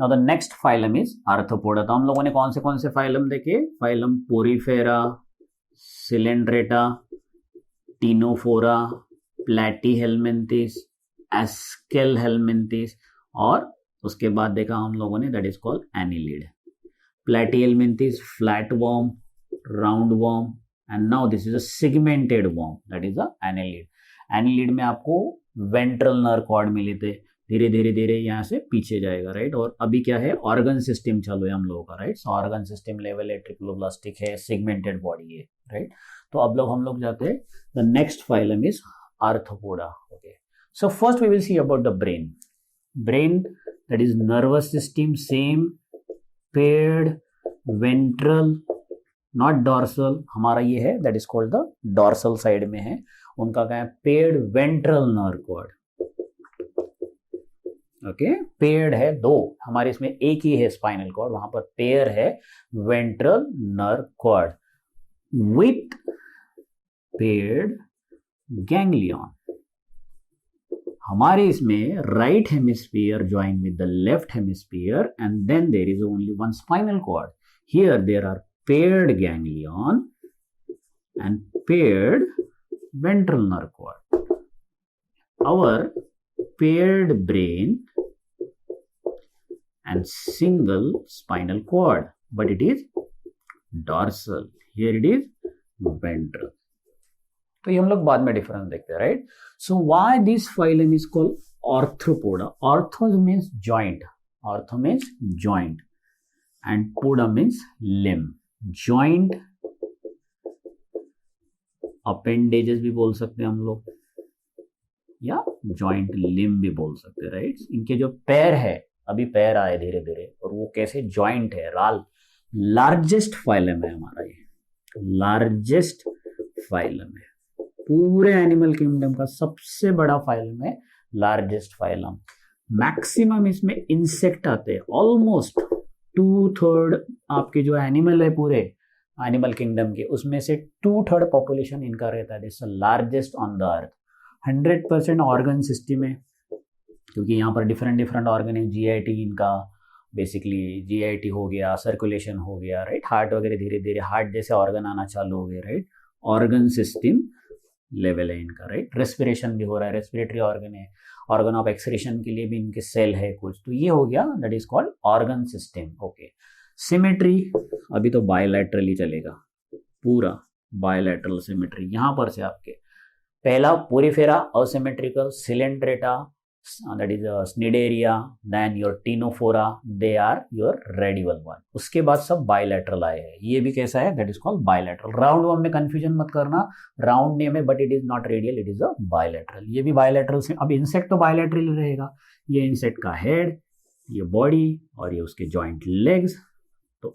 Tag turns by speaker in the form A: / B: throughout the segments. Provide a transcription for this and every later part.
A: Now the next phylum is Arthropoda. तो हम लोगों ने कौन से फाइलम देखे, phylum Porifera, Coelenterata, Ctenophora, Platyhelminthes, Aschelminthes, और उसके बाद देखा हम लोगों ने that is called annelid. Platyhelminthes flat worm, round worm, and now this is a segmented worm that is a annelid. Annelid में आपको वेंट्रल नर्व कॉर्ड मिले थे, धीरे धीरे धीरे यहाँ से पीछे जाएगा, राइट। और अभी क्या है, ऑर्गन सिस्टम चालू है हम लोगों का, right. So organ system level है, ट्रिप्लोब्लास्टिक है, सिगमेंटेड बॉडी है, राइट। तो अब हम लोग जाते हैं, the next phylum is Arthropoda. Okay, so first we will see about the brain. Brain that is nervous system, same paired ventral, not dorsal. हमारा ये है that is called the dorsal side में है, उनका क्या है, paired ventral nerve cord. Okay, paired है दो, हमारे इसमें एक ही है स्पाइनल कॉर्ड, वहां पर पेयर है ventral nerve cord with paired ganglion. हमारे इसमें right hemisphere join with the left hemisphere and then there is only one spinal cord. Here there are paired ganglion and paired ventral nerve cord. Our paired brain and single spinal cord, but it is dorsal. Here it is ventral. तो ये हम लोग बाद में difference देखते हैं, right. So why this phylum is called arthropoda. Ortho means joint, ortho means joint and poda means limb. Joint appendages भी बोल सकते हैं हम लोग, या जॉइंट लिम्ब भी बोल सकते हैं, राइट। इनके जो पैर है, अभी पैर आए धीरे धीरे, और वो कैसे जॉइंट है, लार्जेस्ट फाइलम है हमारा, ये लार्जेस्ट फाइलम है, पूरे एनिमल किंगडम का सबसे बड़ा फाइलम है, लार्जेस्ट फाइलम। मैक्सिमम इसमें इंसेक्ट आते हैं, ऑलमोस्ट 2/3 आपके जो एनिमल है पूरे एनिमल किंगडम के, उसमें से 2/3 पॉपुलेशन इनका रहता है। This largest on the earth. 100% organ system है, क्योंकि यहाँ पर डिफरेंट ऑर्गन है। जीआईटी इनका बेसिकली, जीआईटी हो गया, सर्कुलेशन हो गया, राइट। हार्ट वगैरह धीरे धीरे हार्ट जैसे ऑर्गन आना चालू हो गए, राइट। ऑर्गन सिस्टम लेवल है इनका, राइट। रेस्पिरेशन भी हो रहा है, रेस्पिरेटरी ऑर्गन है, ऑर्गन ऑफ एक्सक्रीशन के लिए भी इनके सेल है कुछ, तो ये हो गया that is called organ system. Okay, symmetry अभी तो बायलैटरली चलेगा, पूरा बायलैटरल सिमेट्री। यहां पर से आपके पहला Porifera asymmetrical, Coelenterata that is Cnidaria, then your Ctenophora, they are your radial one. उसके बाद सब बायलैटरल आए हैं, ये भी कैसा है, that is called bilateral. Round one में कंफ्यूजन मत करना, राउंड नेम है but it is not radial, it is a bilateral. ये भी बायलैटरल से, अब इंसेक्ट तो बायलैटरल रहेगा, ये इंसेक्ट का हेड, ये बॉडी, और ये उसके जॉइंट लेग्स। तो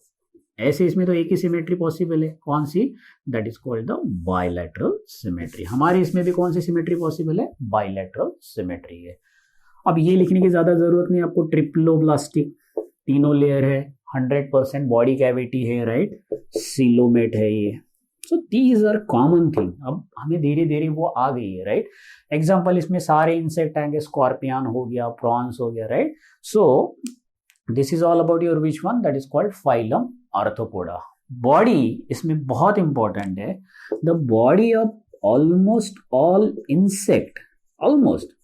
A: ऐसे इसमें तो एक ही सिमेट्री पॉसिबल है, कौन सी, that is called the bilateral symmetry. हमारे इसमें भी कौन सी सिमेट्री पॉसिबल है, बायलैटरल सिमेट्री है। अब ये लिखने की ज्यादा जरूरत नहीं आपको, ट्रिप्लोब्लास्टिक, तीनों लेयर है, 100% बॉडी कैविटी है, राइट, सीलोमेट है ये। So these are common thing. अब हमें धीरे धीरे वो आ गई है, राइट। एग्जाम्पल इसमें सारे इंसेक्ट आएंगे, स्कॉर्पियन हो गया, प्रॉन्स हो गया, right. So this is all about your which one, that is called phylum arthropoda. Body इसमें बहुत इंपॉर्टेंट है, the body of almost all insect, almost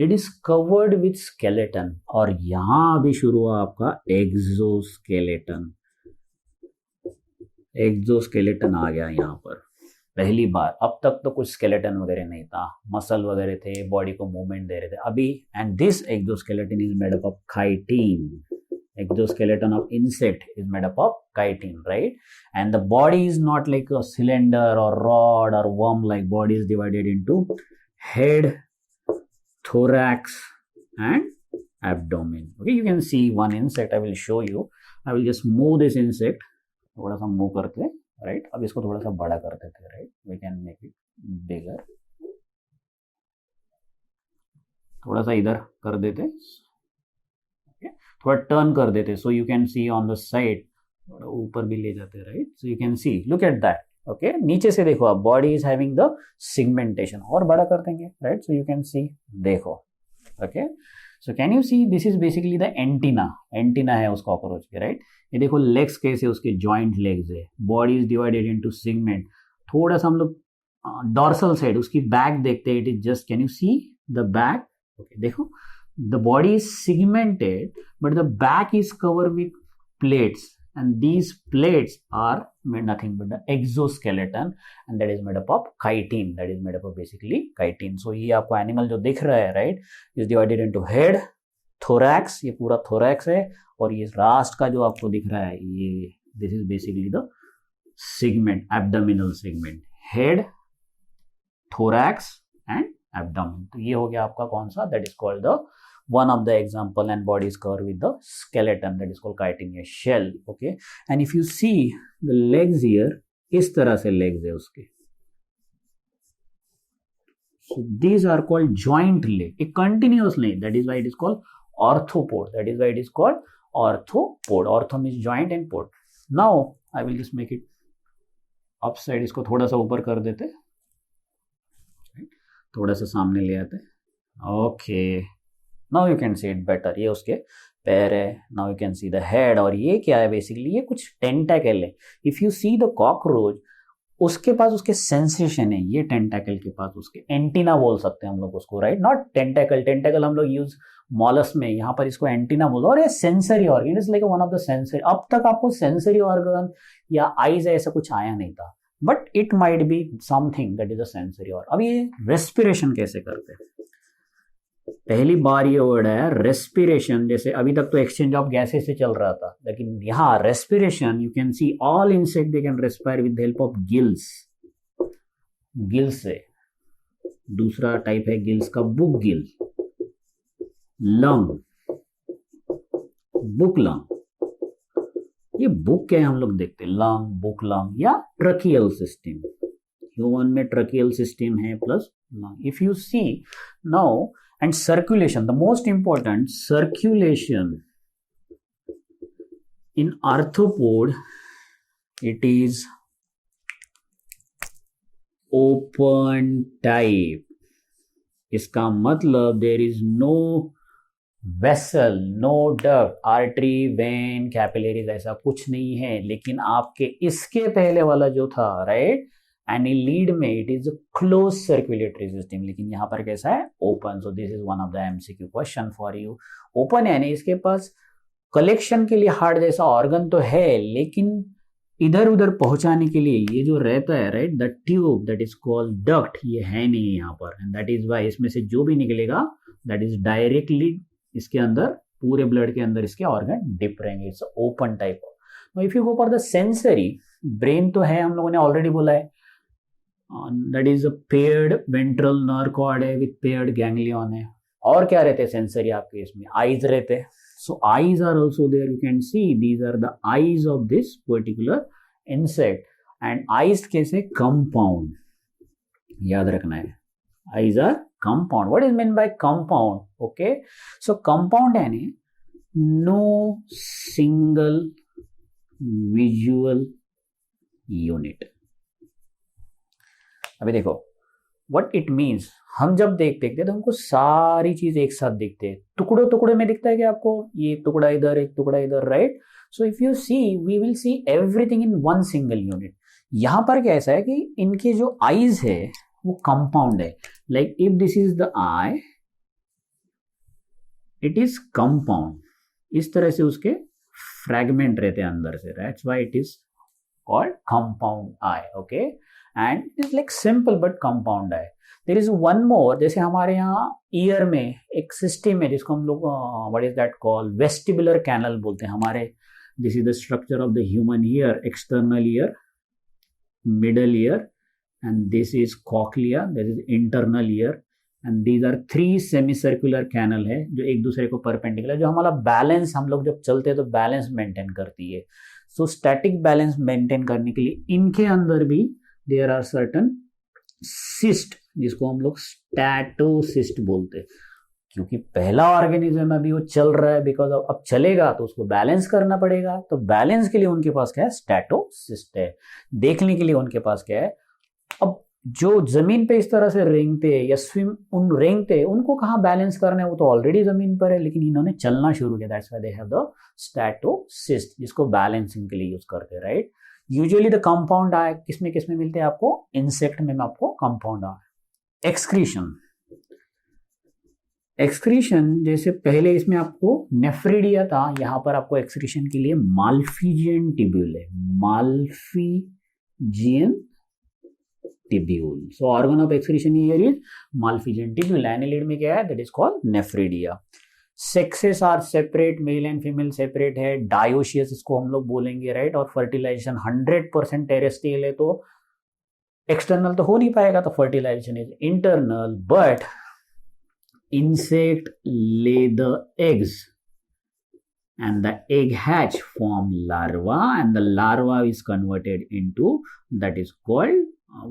A: it is covered with skeleton. और यहां अभी शुरू हुआ आपका एक्सोस्केलेटन। एक्सोस्केलेटन आ गया यहाँ पर पहली बार। अब तक तो कुछ स्केलेटन वगैरह नहीं था, मसल वगैरह थे, बॉडी को मूवमेंट दे रहे थे अभी। And this exoskeleton is made up of chitin. Exoskeleton of insect is made up of chitin, right? And the body is not like a cylinder or rod or worm-like. Body is divided into head, thorax, and abdomen. Okay, you can see one insect. I will show you. I will just move this insect. थोड़ा सा move करते हैं, right? अब इसको थोड़ा सा बड़ा कर देते हैं, right? We can make it bigger. थोड़ा सा इधर कर देते हैं, थोड़ा टर्न कर देते, so you can see on the side, थोड़ा ऊपर भी ले जाते, right. So you can see, look at that. Okay, नीचे से देखो आप, body is having the segmentation, और बड़ा कर देंगे, right. So you can see, देखो, okay. So can you see this is basically the antenna है उस कॉकरोच के, राइट। ये देखो लेग्स कैसे उसके जॉइंट लेग्स है, body is divided into segment. थोड़ा सा हम लोग डॉर्सल साइड उसकी बैक देखते हैं, it is just, can you see the back, okay देखो the body is segmented but the back is covered with plates and these plates are made nothing but the exoskeleton and that is made up of chitin, that is made up of basically chitin. So ये आपको animal जो दिख रहा है, right, is divided into head, thorax, ये पूरा thorax है, और ये लास्ट का जो आपको दिख रहा है ये this is basically the segment, abdominal segment, head, thorax and abdomen. तो ये हो गया आपका कौन सा, that is called the one of the example, and body is covered with the skeleton that is called chitinous shell, okay. And if you see the legs here, इस तरह से legs है उसके, so these are called joint leg, a continuous leg, that is why it is called orthopod, that is why it is called orthopod. Ortho means joint and pod. Now I will just make it upside, इसको थोड़ा सा ऊपर कर देते, थोड़ा सा सामने ले आते, okay. Now you can see it better. ये उसके पैर है, now you can see the head, और ये क्या है बेसिकली, ये कुछ टेंटाकल है। If you see the cockroach, उसके पास उसके सेंसेशन है, ये टेंटाकल के पास उसके एंटीना बोल सकते हैं हम लोग उसको, राइट, नॉट टेंटाकल, टेंटाकल हम लोग यूज मॉलस में, यहाँ पर इसको एंटीना बोलते हैं, और ये sensory organ, is like one of the sensory. अब तक आपको सेंसरी ऑर्गन या आईज ऐसा कुछ आया नहीं था, but it might be something that is a sensory organ. अब ये रेस्पिरेशन कैसे करते हैं, पहली बार ये वर्ड है रेस्पिरेशन। जैसे अभी तक तो एक्सचेंज ऑफ गैसेस से चल रहा था, लेकिन यहाँ respiration, you can see all insect they can respire with the help of gills, gills से। दूसरा टाइप है गिल्स का book gill, lung, book lung. ये बुक क्या है हम लोग देखते हैं, लंग, बुक लंग, या ट्रकियल सिस्टम। ह्यूमन में ट्रकियल सिस्टम है plus lung. If you see now, and circulation, the most important, circulation in arthropod, it is open type. इसका मतलब there is no vessel, no duct, artery, vein, capillaries, ऐसा कुछ नहीं है। लेकिन आपके इसके पहले वाला जो था, राइट, एनिलीड में it is close circulatory system, लेकिन यहाँ पर कैसा है, open. So this is one of the MCQ question for you. Open यानी इसके पास कलेक्शन के लिए हार्ट जैसा ऑर्गन तो है, लेकिन इधर उधर पहुंचाने के लिए ये जो रहता है, right, the tube that is called duct, ये है नहीं यहाँ पर, एंड दैट इज वाई इसमें से जो भी निकलेगा दैट इज डायरेक्टली इसके अंदर, पूरे ब्लड के अंदर इसके ऑर्गन डिप रहेंगे। It's open type. If you go for the sensory, brain तो है, हम लोगों ने ऑलरेडी बोला है, that is a paired ventral nerve cord है विथ पेयर्ड गैंग्लियन है। और क्या रहते हैं सेंसरी आपके इसमें, आईज रहते हैं। So eyes are also there, you can see these are the eyes of this particular insect. And eyes कैसे, कंपाउंड, याद रखना है, eyes are compound. What is mean by compound, okay. So compound यानी no single visual unit. अभी देखो what it means, हम जब देखते हैं तो हमको सारी चीज एक साथ दिखते हैं, टुकड़ों टुकड़े में दिखता है कि आपको ये टुकड़ा इधर, एक टुकड़ा इधर, right. So if you see, we will see everything in one single unit. यहाँ पर क्या ऐसा है कि इनके जो आईज है वो कंपाउंड है, like if this is the eye, it is compound. इस तरह से उसके फ्रैगमेंट रहते हैं अंदर से, that's why it is called compound eye, okay. And it is like simple but compound eye. There is one more, जैसे हमारे यहाँ ईयर में एक सिस्टम है जिसको हम लोग what is that called, vestibular canal बोलते हैं हमारे। This is the structure of the human ear, external ear, middle ear, and this is cochlea, this is internal ear, and these are 3 semi circular canal है जो एक दूसरे को perpendicular, जो हमारा बैलेंस, हम लोग जब चलते हैं तो बैलेंस मेंटेन करती है। सो स्टैटिक बैलेंस मेंटेन करने के लिए इनके अंदर भी देयर आर सर्टन सिस्ट, जिसको हम लोग स्टैटोसिस्ट बोलते हैं, क्योंकि पहला ऑर्गेनिज्म अभी वो चल रहा है, बिकॉज अब चलेगा तो उसको बैलेंस करना पड़ेगा। तो बैलेंस के लिए उनके पास क्या है, स्टैटोसिस्ट है। देखने के लिए उनके पास क्या है, अब जो जमीन पे इस तरह से रेंगते या स्विम उन रेंगते, उनको कहाँ बैलेंस करना है, वो तो ऑलरेडी जमीन पर है, लेकिन इन्होंने चलना शुरू किया, that's why they have the statocyst, जिसको बैलेंसिंग के लिए यूज करते हैं, राइट। यूजुअली द कंपाउंड आए किसमें किसमें मिलते हैं आपको, इंसेक्ट में आपको कंपाउंड आए। एक्सक्रीशन, एक्सक्रीशन जैसे पहले इसमें आपको नेफ्रिडिया था, यहां पर आपको एक्सक्रीशन के लिए माल्फिजियन टिब्यूल है, Malpighian tubule. So organ of excretion here is Malpighian tubule. Annelid में क्या है, that is called nephridia. Sexes are separate, male and female separate है, डायोशियस इसको हम लोग बोलेंगे, राइट। और फर्टिलाइजेशन 100% टेरेस्ट्रियल है, तो एक्सटर्नल तो हो नहीं पाएगा, तो fertilization is internal. But insect lay the eggs and the egg hatch form larva, and the larva is converted into, that is called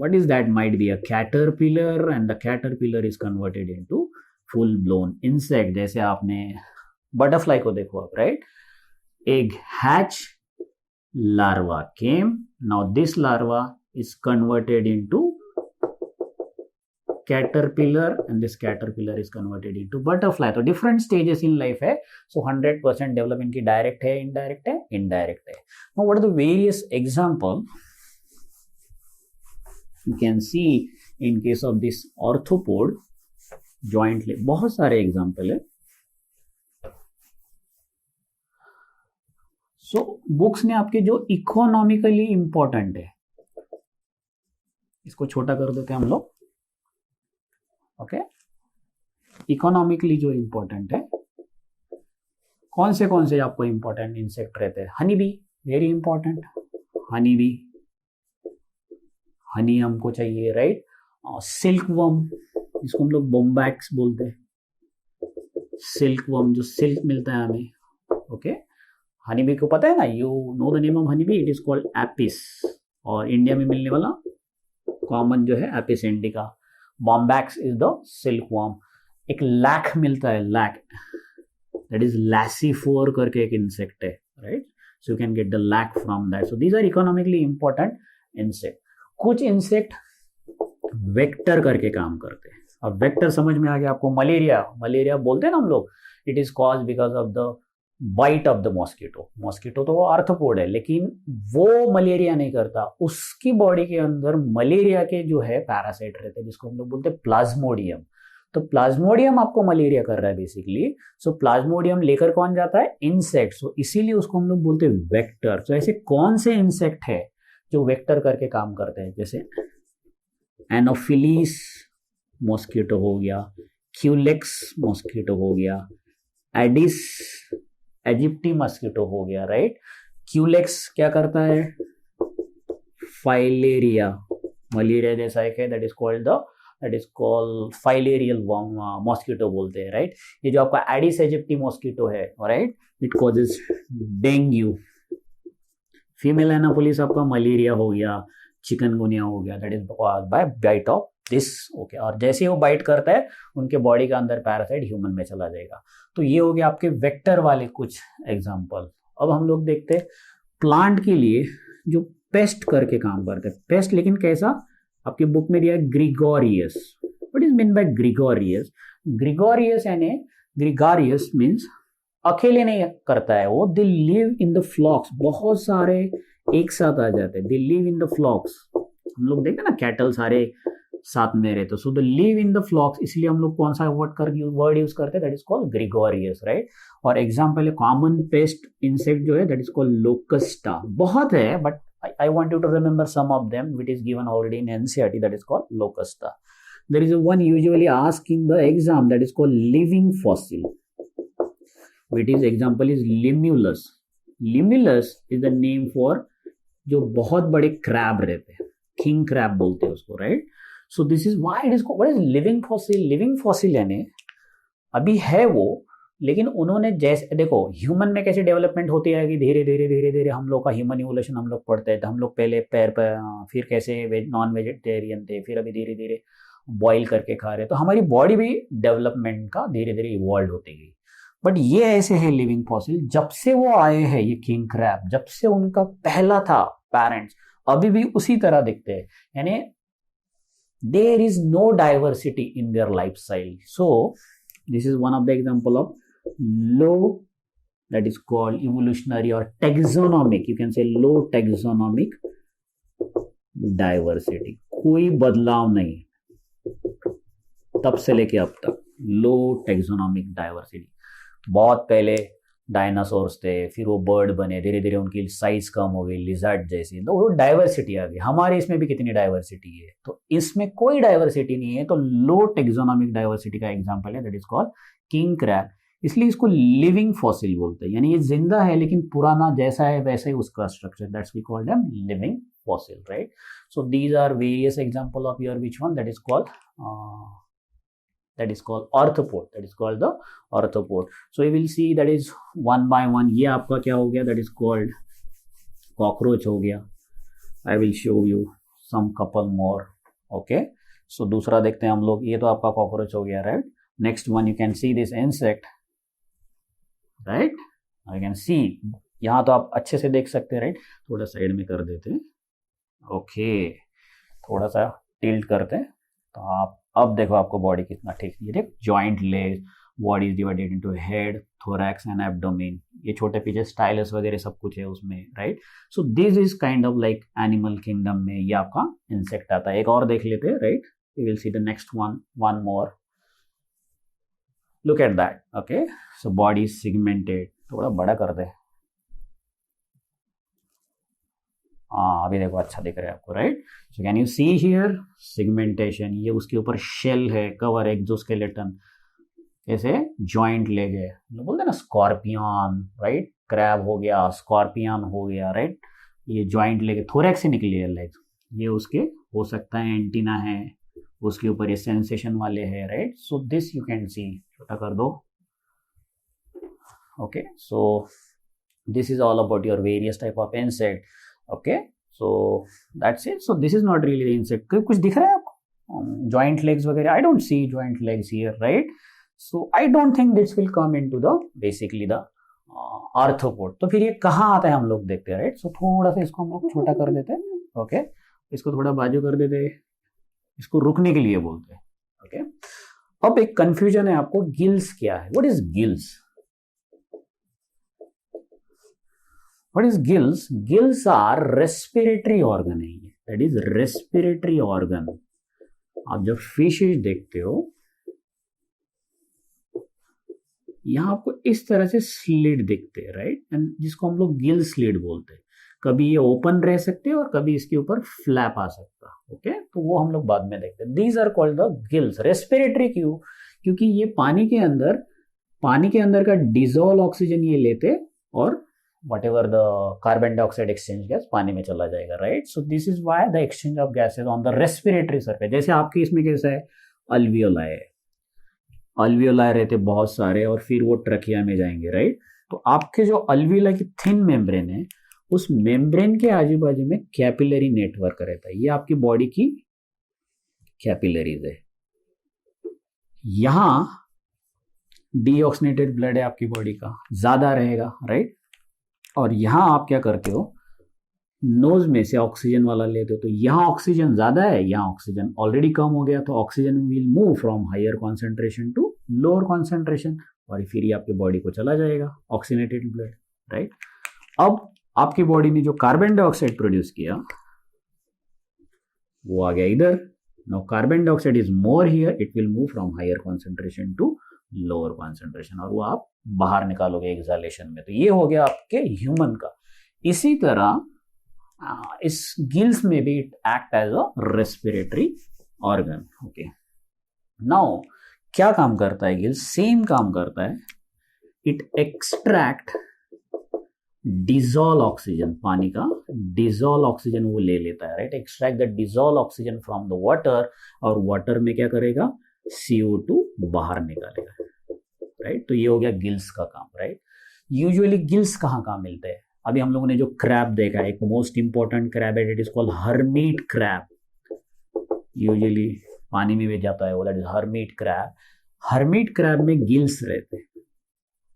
A: what is that, might be a caterpillar, and the caterpillar is converted into full blown insect। जैसे आपने butterfly को देखो आप, right, egg hatch, larva came, now this larva is converted into caterpillar, and this caterpillar is converted into butterfly। तो different stages in life है, so 100% develop इनकी direct है, indirect है, इनडायरेक्ट है। Now what are the various example you can see in case of this arthropod joint, बहुत सारे example है। So books ने आपके जो इकोनॉमिकली इंपॉर्टेंट है, इसको छोटा कर देते हैं हम लोग, ओके। इकोनॉमिकली जो इंपॉर्टेंट है, कौन से आपको इंपॉर्टेंट इंसेक्ट रहते हैं, honey bee, very important, honey bee, Honey हमको चाहिए, राइट। सिल्क वर्म, जिसको हम लोग बोम्बैक्स बोलते हैं, सिल्क वर्म, जो सिल्क मिलता है हमें, ओके। हनी बी को पता है ना, you know the name of honey bee, it is called Apis, और इंडिया में मिलने वाला कॉमन जो है Apis indica. Bombax is the silk worm. एक लैक मिलता है, लैक, दैट इज लैसीफोर करके एक इंसेक्ट है, right. So you can get the lac from that. So these are economically important insect. कुछ इंसेक्ट वेक्टर करके काम करते हैं। अब वेक्टर समझ में आ गया आपको, मलेरिया, मलेरिया बोलते हैं ना हम लोग, it is cause because of the bite of the mosquito. Mosquito तो वो आर्थ्रोपोड है, लेकिन वो मलेरिया नहीं करता, उसकी बॉडी के अंदर मलेरिया के जो है पैरासाइट रहते हैं, जिसको हम लोग बोलते हैं प्लाज्मोडियम। तो प्लाज्मोडियम आपको मलेरिया कर रहा है बेसिकली। सो प्लाज्मोडियम लेकर कौन जाता है, इंसेक्ट। सो इसीलिए उसको हम लोग बोलते हैं वेक्टर। तो ऐसे कौन से इंसेक्ट है जो वेक्टर करके काम करते हैं, जैसे एनोफिलीस मॉस्किटो हो गया, क्यूलेक्स मॉस्किटो हो गया, एडिस इजिप्टी मॉस्किटो हो गया, राइट। क्यूलेक्स क्या करता है, फाइलेरिया, मलेरिया जैसा एक है, that is called filarial mosquito बोलते हैं, राइट। ये जो आपका एडिस इजिप्टी मॉस्किटो है, right, it causes dengue. Female Anopheles आपका मलेरिया हो गया, चिकनगुनिया हो गया, that is by bite of this, okay. और जैसे ही वो बाइट करता है, उनके बॉडी का अंदर पैरासाइट ह्यूमन में चला जाएगा। तो ये हो गया आपके वेक्टर वाले कुछ एग्जांपल। अब हम लोग देखते हैं प्लांट के लिए जो पेस्ट करके काम करते हैं। पेस्ट लेकिन कैसा, आपकी बुक में दिया है Gregorios. What is mean bye Gregorios, Gregorios यानी ग्रिगारियस मीन्स अकेले नहीं करता है वो, दे लिव इन द फ्लॉक्स, बहुत सारे एक साथ आ जाते हैं, दे लिव इन द फ्लॉक्स। हम लोग देखते हैं ना कैटल सारे साथ में रहते, so the live in the flocks, इसलिए हम लोग कौन सा वर्ड यूज करते हैं, that is called gregarious, right. और एग्जांपल है कॉमन पेस्ट इंसेक्ट जो है, दैट इज कॉल्ड लोकस्टा। बहुत है, but I want you to remember some of them, which is given already in NCERT, that is called locusta. There is one usually asked in the exam, that is called living fossil, which is example is limulus. Limulus is the name for जो बहुत बड़े crab रहते हैं, king crab बोलते हैं उसको, right. So this is why it is called, what is living fossil. Living fossil यानी अभी है वो, लेकिन उन्होंने जैसे देखो ह्यूमन में कैसे डेवलपमेंट होती है कि धीरे धीरे धीरे धीरे हम लोग का ह्यूमन इवोल्यूशन हम लोग पढ़ते हैं, तो हम लोग पहले पैर पर, फिर कैसे नॉन वेजिटेरियन थे, फिर अभी धीरे धीरे बॉईल करके खा रहे, तो हमारी बॉडी भी डेवलपमेंट का धीरे धीरे इवॉल्व होती गई। बट ये ऐसे है लिविंग फॉसिल, जब से वो आए हैं ये किंग क्रैब, जब से उनका पहला था पेरेंट्स, अभी भी उसी तरह दिखते हैं। यानी there is no diversity in their lifestyle. So this is one of the example of low, that is called evolutionary or taxonomic, you can say low taxonomic diversity. कोई बदलाव नहीं तब से लेके अब तक, लो टैक्सोनॉमिक डाइवर्सिटी। बहुत पहले डायनासोर्स थे, फिर वो बर्ड बने, धीरे धीरे उनकी साइज कम हो गई, लिजर्ड जैसी, तो वो डाइवर्सिटी आ गई। हमारे इसमें भी कितनी डाइवर्सिटी है, तो इसमें कोई डाइवर्सिटी नहीं है, तो लो टैक्सोनॉमिक डाइवर्सिटी का एग्जांपल है, that is called king crab. इसलिए इसको लिविंग फॉसिल बोलते हैं, यानी ये जिंदा है लेकिन पुराना जैसा है वैसा ही उसका structure, that's we called them living fossil, right? So these are various example of your which one, that is called arthropod, that is called the arthropod. So we will see that is one by one. ये आपका क्या हो गया, that is called cockroach हो गया। I will show you some couple more, okay? So दूसरा देखते हैं हम लोग, ये तो आपका cockroach हो गया, right? Next one you can see this insect, right? You can see, यहाँ तो आप अच्छे से देख सकते हैं, राइट? थोड़ा साइड में कर देते हैं, ओके, थोड़ा सा टिल्ट करते हैं, तो आप अब देखो आपको बॉडी कितना ठीक है। देख, joint leg, body is divided into head, thorax and abdomen, ये छोटे पीछे स्टाइलस वगैरह सब कुछ है उसमें, right? So this is kind of like animal kingdom में ये आपका इंसेक्ट आता है। एक और देख लेते हैं, right? We will see the next one more, look at that, okay? So body is segmented, थोड़ा बड़ा कर दे, हाँ अभी देखो अच्छा दिख रहा है आपको, right? So can you see here segmentation, ये उसके ऊपर शेल है, कवर एक्सोस्केलेटन, ऐसे जॉइंट लेग है, बोलते हैं ना स्कॉर्पियन, राइट? क्रैब हो गया, स्कॉर्पियन हो गया, राइट? ये जॉइंट लेग, थोरैक्स से निकली है लेग्स, ये उसके हो सकता है एंटीना है, उसके ऊपर ये सेंसेशन वाले है, right? So this you can सी, छोटा कर दो, okay? So this is all about your various type of insect, okay? So that's it. So this is not really insect. कुछ दिख रहा है आपको जॉइंट लेग्स वगैरह? I don't see joint legs here, right? So I don't think this will come into the basically the arthropod. तो फिर ये कहाँ आता है हम लोग देखते हैं, राइट? सो थोड़ा सा इसको हम लोग छोटा कर देते हैं, ओके? इसको थोड़ा बाजू कर देते हैं, इसको रुकने के लिए बोलते हैं, ओके? अब एक कंफ्यूजन है आपको, गिल्स क्या है? What is gills? What is gills? Gills are respiratory organ है ये, that is respiratory organ। आप जब फिशेज देखते हो यहाँ आपको इस तरह से स्लिट दिखते हैं, राइट? एंड जिसको हम लोग गिल स्लिट बोलते हैं। कभी ये ओपन रह सकते हैं और कभी इसके ऊपर फ्लैप आ सकता है, ओके? तो वो हम लोग बाद में देखते हैं। These are called the gills. Respiratory क्यों? क्योंकि ये पानी के अंदर का डिजोल्व ऑक्सीजन ये लेते और whatever the carbon dioxide exchange gas पानी में चला जाएगा, right? So this is why the exchange of gases on the respiratory surface। जैसे आपके इसमें कैसा है, अल्वियोलाई है, अल्वियोलाई रहते बहुत सारे और फिर वो ट्रकिया में जाएंगे, राइट? तो आपके जो अल्वियोलाई की थिन मेम्ब्रेन है, उस मेम्ब्रेन के आजू बाजू में कैपिलरी नेटवर्क रहता है। ये आपकी बॉडी की कैपिलरीज है। यहां डीऑक्सीनेटेड ब्लड है आपकी बॉडी का, ज्यादा रहेगा, राइट? और यहां आप क्या करते हो, नोज में से ऑक्सीजन वाला लेते हो, तो यहां ऑक्सीजन ज्यादा है, यहां ऑक्सीजन ऑलरेडी कम हो गया, तो oxygen will move from higher concentration to lower concentration और फिर ये आपकी बॉडी को चला जाएगा ऑक्सीनेटेड ब्लड, राइट? अब आपकी बॉडी ने जो कार्बन डाइऑक्साइड प्रोड्यूस किया वो आ गया इधर। Now carbon dioxide is more here, it will move from higher concentration to lower concentration और वो आप बाहर निकालोगे एक्सहालेशन में। तो ये हो गया आपके ह्यूमन का। इसी तरह इस गिल्स में भी it act as a respiratory organ, okay? Now क्या काम करता है गिल्स? सेम काम करता है, इट एक्सट्रैक्ट डिजोल्व ऑक्सीजन, पानी का डिजोल्व ऑक्सीजन वो ले लेता है, right? Extract the dissolve oxygen from the water और वाटर में क्या करेगा, CO2 बाहर निकालेगा, राइट? तो ये हो गया गिल्स का काम, राइट? यूजुअली गिल्स कहाँ मिलते हैं? अभी हम लोगों ने जो क्रैब देखा है, एक मोस्ट इंपॉर्टेंट क्रैब है, it is called Hermite crab. Usually पानी में भी जाता है वो, that is Hermite crab. Hermite crab में गिल्स रहते हैं,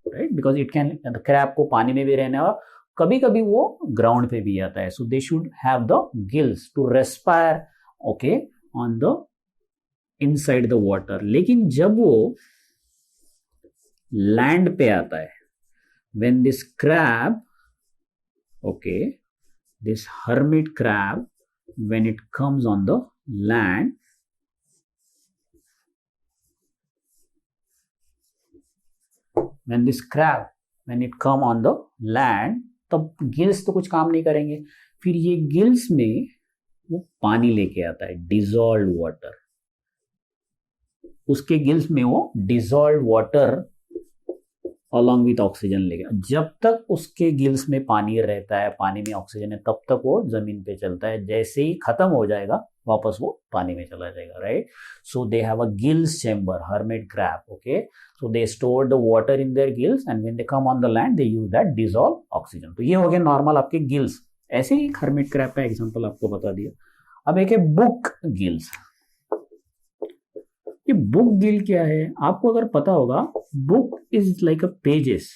A: right? Because it can, crab को पानी में भी रहना और कभी कभी वो ग्राउंड पे भी आता है। So they should have the gills to respire, okay, on the inside the water, लेकिन जब वो लैंड पे आता है, when this crab, okay, this hermit crab, when it comes on the land, when this crab, when it come on the land, तब gills तो कुछ काम नहीं करेंगे, फिर ये गिल्स में वो पानी लेके आता है, डिजॉल्व वाटर, उसके गिल्स में वो dissolve water along with oxygen लेगा। जब तक उसके गिल्स में पानी रहता है, पानी में ऑक्सीजन है, तब तक वो जमीन पे चलता है, जैसे ही खत्म हो जाएगा वापस वो पानी में चला जाएगा, right. So they have a gills chamber, hermit crab, okay, so they store the water in their gills and when they come on the land they use that dissolve oxygen. तो ये हो गया नॉर्मल आपके gills. ऐसे ही hermit crab का example आपको बता दिया। अब एक है बुक गिल्स। ये बुक गिल क्या है आपको अगर पता होगा, book is like a pages,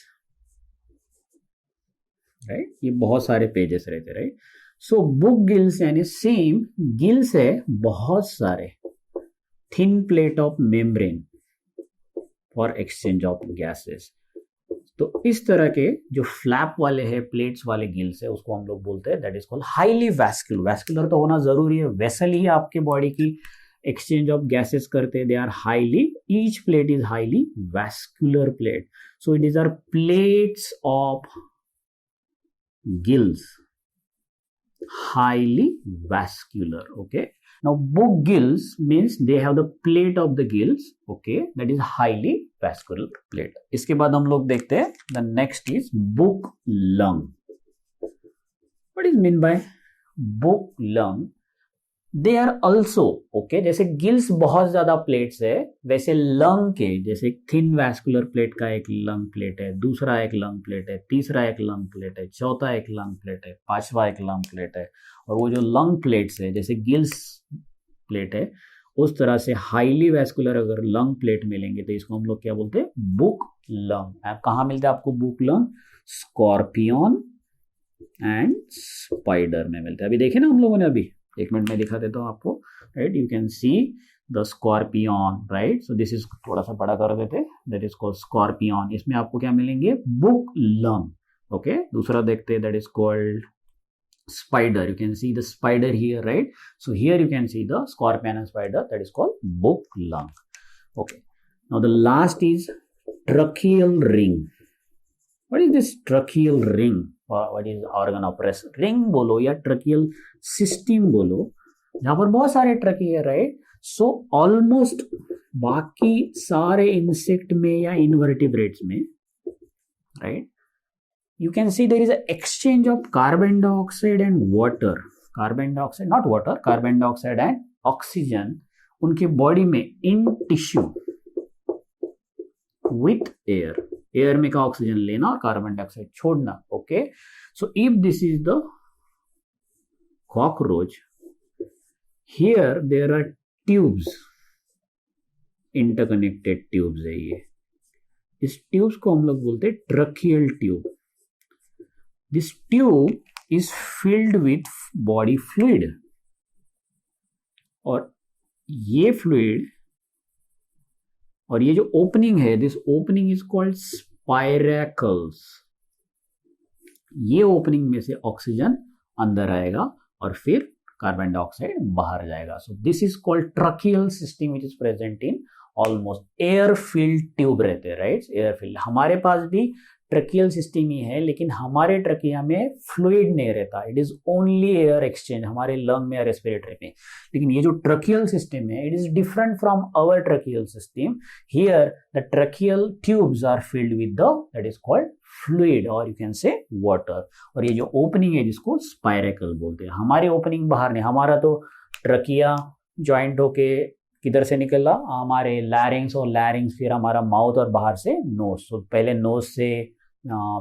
A: right, ये बहुत सारे पेजेस रहते, राइट। सो बुक गिल्स यानी सेम गिल्स है बहुत सारे, thin plate of membrane for exchange of gases. तो इस तरह के जो फ्लैप वाले हैं, प्लेट्स वाले गिल्स है, उसको हम लोग बोलते हैं that is called highly vascular. Vascular तो होना जरूरी है, वेसल ही आपके बॉडी की exchange of gases करते हैं, they are highly, each plate is highly vascular plate, so these are plates of gills, highly vascular, okay. Now book gills means they have the plate of the gills, okay, that is highly vascular plate। इसके बाद हम लोग देखते हैं the next is book lung। what is mean by book lung? They are also, okay, जैसे gills बहुत ज्यादा plates है, वैसे लंग के, जैसे थिन वैस्कुलर प्लेट का एक लंग प्लेट है, दूसरा एक लंग प्लेट है, तीसरा एक लंग प्लेट है, चौथा एक लंग प्लेट है, पांचवा एक लंग प्लेट है। और वो जो लंग प्लेट्स है, जैसे गिल्स प्लेट है, उस तरह से हाईली वैस्कुलर अगर लंग प्लेट मिलेंगे तो इसको हम लोग क्या बोलते हैं, बुक लंग। कहाँ मिलता है आपको book lung? Scorpion and spider में मिलता है। अभी देखे ना हम लोगों ने, अभी एक मिनट में दिखा देता हूँ आपको, right. You can see the scorpion, right. So this is, थोड़ा सा बड़ा कर देते, दैट इज कॉल्ड स्कॉर्पियन। इसमें आपको क्या मिलेंगे? Book lung, okay. दूसरा देखते हैं, that is called spider. You can see the spider here, right. So here you can see the scorpion and spider, that is called book lung, okay. Now the last is tracheal ring. What is this tracheal ring? What is organ of rest? Ring बोलो या tracheal system बोलो, जहां पर बहुत सारे ट्रकी है, right. So almost बाकी सारे इंसेक्ट में या इनवर्टिब्रेट्स में, right, you can see there is an exchange of carbon dioxide and water, carbon dioxide, not water, carbon dioxide and oxygen उनके बॉडी में in tissue with air, air में का oxygen लेना और कार्बन डाइऑक्साइड छोड़ना, okay. So if this is the cockroach, here there are tubes, interconnected tubes है ये। इस ट्यूब्स को हम लोग बोलते हैं tracheal tube. This tube is filled with body fluid, और ये fluid और ये जो ओपनिंग है, this opening is called spiracles। ये ओपनिंग में से ऑक्सीजन अंदर आएगा और फिर कार्बन डाइऑक्साइड बाहर जाएगा। So this is called tracheal system which is present in almost air filled tube रहते हैं, राइट। एयर फिल्ड, हमारे पास भी ट्रकियल सिस्टम ही है, लेकिन हमारे ट्रकिया में फ्लूइड नहीं रहता, it is only air exchange हमारे लंग में या रेस्पिरेटरी में। लेकिन ये जो ट्रकियल सिस्टम है, it is different from our tracheal system. Here the tracheal tubes are filled with the, that is called fluid, और यू कैन से वाटर। और ये जो ओपनिंग है जिसको स्पाइरेकल बोलते हैं, हमारी ओपनिंग बाहर नहीं, हमारा तो ट्रकिया ज्वाइंट होके किधर से निकला, हमारे लैरिंग्स, और लैरिंग्स फिर हमारा माउथ और बाहर से नोज। तो पहले नोज से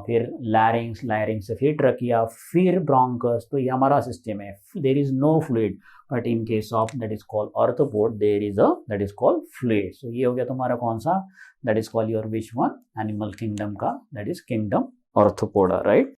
A: फिर लैरिंग्स, लैरिंग्स से फिर ट्रकिया, फिर ब्रोंकस। तो ये हमारा सिस्टम है। There is no fluid, but in case of that is called arthropod there is a, that is called fluid. So ये हो गया तुम्हारा कौन सा, that is called your which one, animal kingdom का, that is kingdom Arthropoda, right.